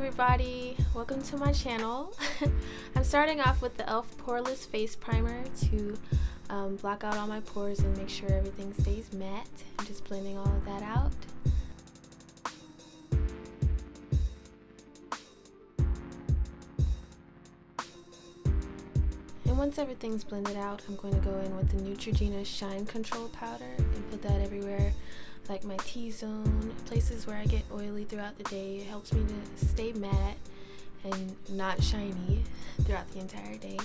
everybody, welcome to my channel. I'm starting off with the e.l.f. Poreless Face Primer to block out all my pores and make sure everything stays matte. I'm just blending all of that out. And once everything's blended out, I'm going to go in with the Neutrogena Shine Control Powder and put that everywhere, like my T-zone, places where I get oily throughout the day. It helps me to stay matte and not shiny throughout the entire day.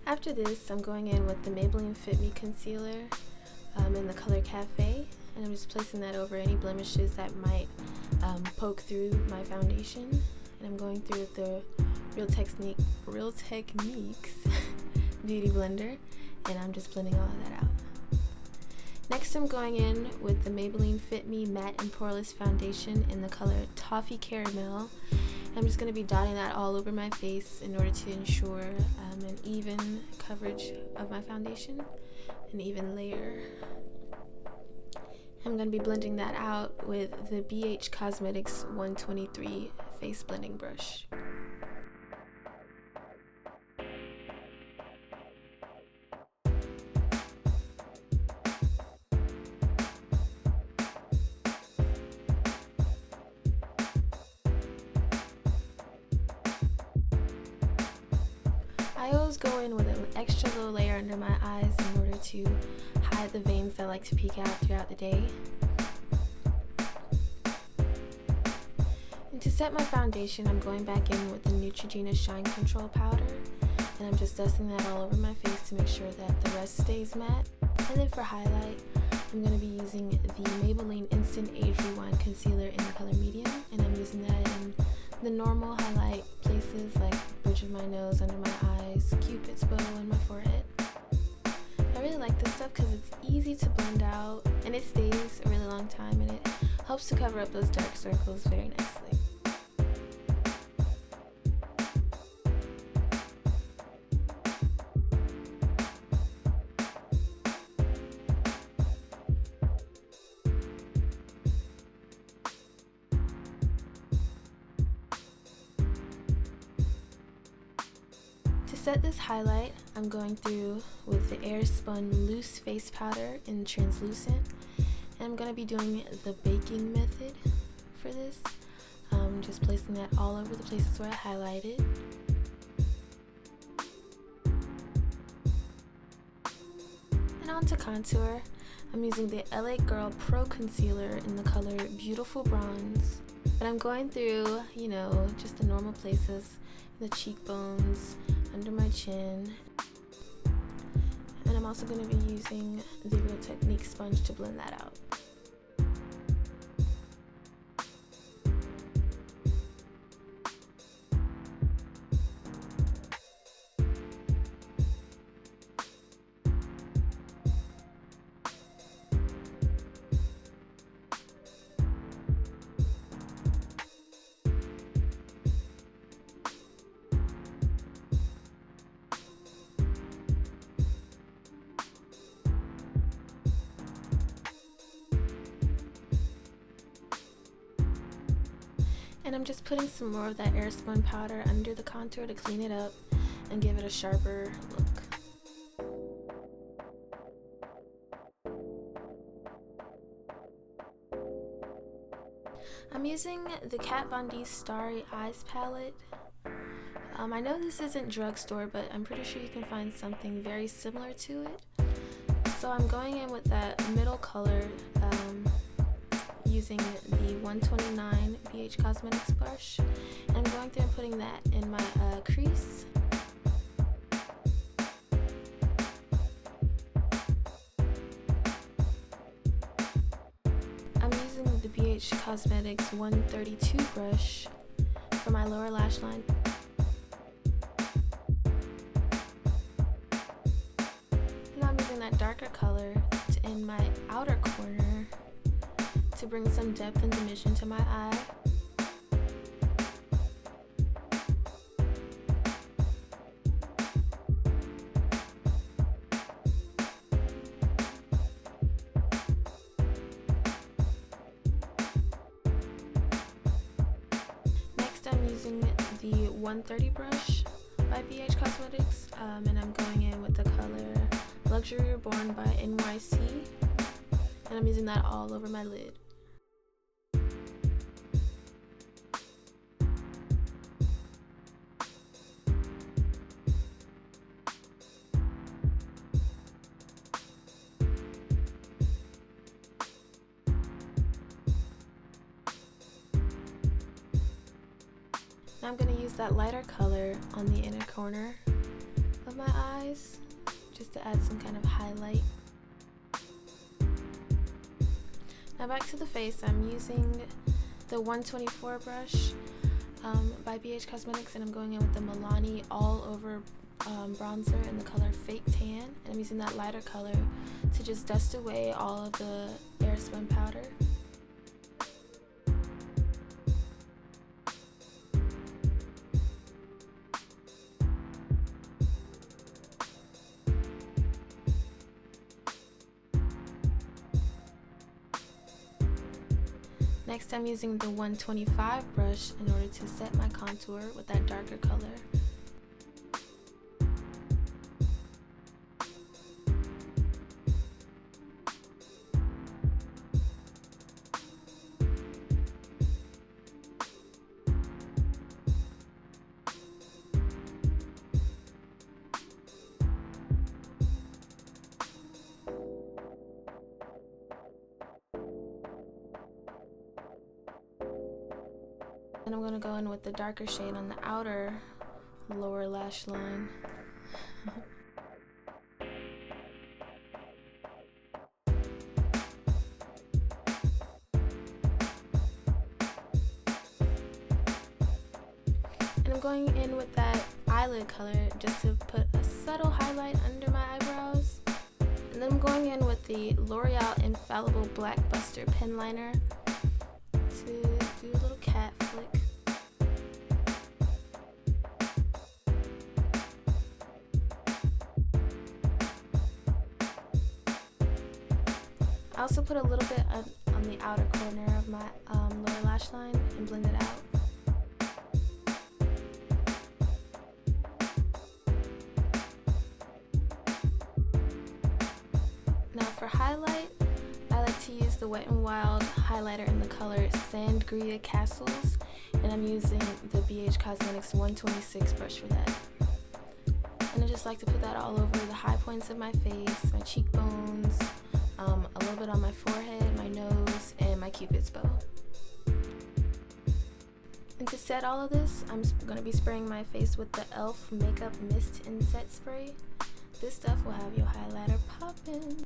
After this, I'm going in with the Maybelline Fit Me Concealer in the color Cafe, and I'm just placing that over any blemishes that might poke through my foundation. And I'm going through with the Real Techniques Beauty Blender, and I'm just blending all of that out. Next, I'm going in with the Maybelline Fit Me Matte and Poreless Foundation in the color Toffee Caramel. I'm just going to be dotting that all over my face in order to ensure an even coverage of my foundation, an even layer. I'm going to be blending that out with the BH Cosmetics 123 Face Blending Brush. I always go in with an extra low layer under my eyes in order to hide the veins that like to peek out throughout the day. And to set my foundation, I'm going back in with the Neutrogena Shine Control Powder, and I'm just dusting that all over my face to make sure that the rest stays matte. And then for highlight, I'm going to be using the Maybelline Instant Age Rewind Concealer in the color Medium, and I'm using that in the normal highlight places like bridge of my nose, under my eyes, Cupid's bow, and my forehead. I really like this stuff because it's easy to blend out and it stays a really long time, and it helps to cover up those dark circles very nicely. To set this highlight, I'm going through with the Airspun Loose Face Powder in Translucent, and I'm going to be doing the baking method for this. Just placing that all over the places where I highlighted. And on to contour, I'm using the LA Girl Pro Concealer in the color Beautiful Bronze. But I'm going through, just the normal places, the cheekbones, under my chin, and I'm also going to be using the Real Techniques sponge to blend that out. And I'm just putting some more of that Airspun powder under the contour to clean it up and give it a sharper look. I'm using the Kat Von D Starry Eyes palette. I know this isn't Drugstore, but I'm pretty sure you can find something very similar to it. So I'm going in with that middle color, using the 129 BH Cosmetics brush, and I'm going through and putting that in my crease. I'm using the BH Cosmetics 132 brush for my lower lash line. And I'm using that darker color in my outer corner to bring some depth and dimension to my eye. 130 brush by BH Cosmetics, and I'm going in with the color Luxury Reborn by NYC, and I'm using that all over my lid. Now I'm going to use that lighter color on the inner corner of my eyes just to add some kind of highlight. Now back to the face, I'm using the 124 brush by BH Cosmetics, and I'm going in with the Milani all over bronzer in the color Fake Tan, and I'm using that lighter color to just dust away all of the Airspun powder. Next, I'm using the 125 brush in order to set my contour with that darker color. And I'm going to go in with the darker shade on the outer lower lash line. And I'm going in with that eyelid color just to put a subtle highlight under my eyebrows. And then I'm going in with the L'Oreal Infallible Blackbuster pen liner to do a little cat flick. I also put a little bit on the outer corner of my lower lash line and blend it out. Now for highlight, I like to use the Wet n Wild highlighter in the color Sand-Gria Castles, and I'm using the BH Cosmetics 126 brush for that. And I just like to put that all over the high points of my face, my cheekbones, a little bit on my forehead, my nose, and my cupid's bow. And to set all of this, I'm going to be spraying my face with the e.l.f. Makeup Mist and Set Spray. This stuff will have your highlighter poppin'.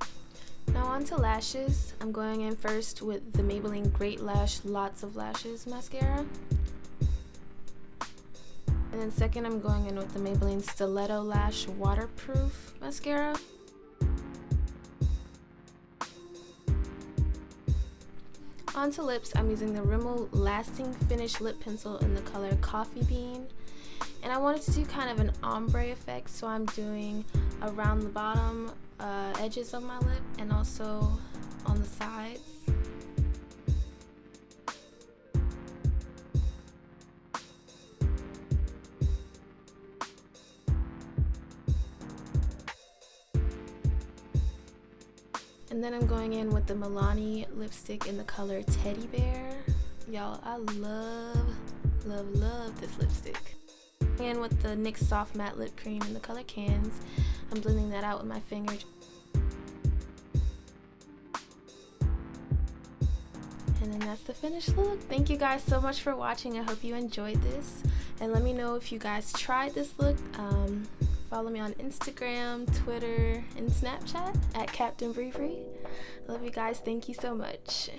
Now on to lashes. I'm going in first with the Maybelline Great Lash Lots of Lashes mascara. And then second, I'm going in with the Maybelline Stilleto Lash Waterproof mascara. On to lips, I'm using the Rimmel Lasting Finish Lip Pencil in the color Coffee Bean. And I wanted to do kind of an ombre effect, so I'm doing around the bottom edges of my lip and also on the sides. And then I'm going in with the Milani lipstick in the color Teddy Bear. Y'all, I love this lipstick. And with the NYX Soft Matte Lip Cream in the color Cans, I'm blending that out with my finger. And then that's the finished look. Thank you guys so much for watching. I hope you enjoyed this. And let me know if you guys tried this look. Follow me on Instagram, Twitter, and Snapchat at CaptainBriBri. Love you guys. Thank you so much.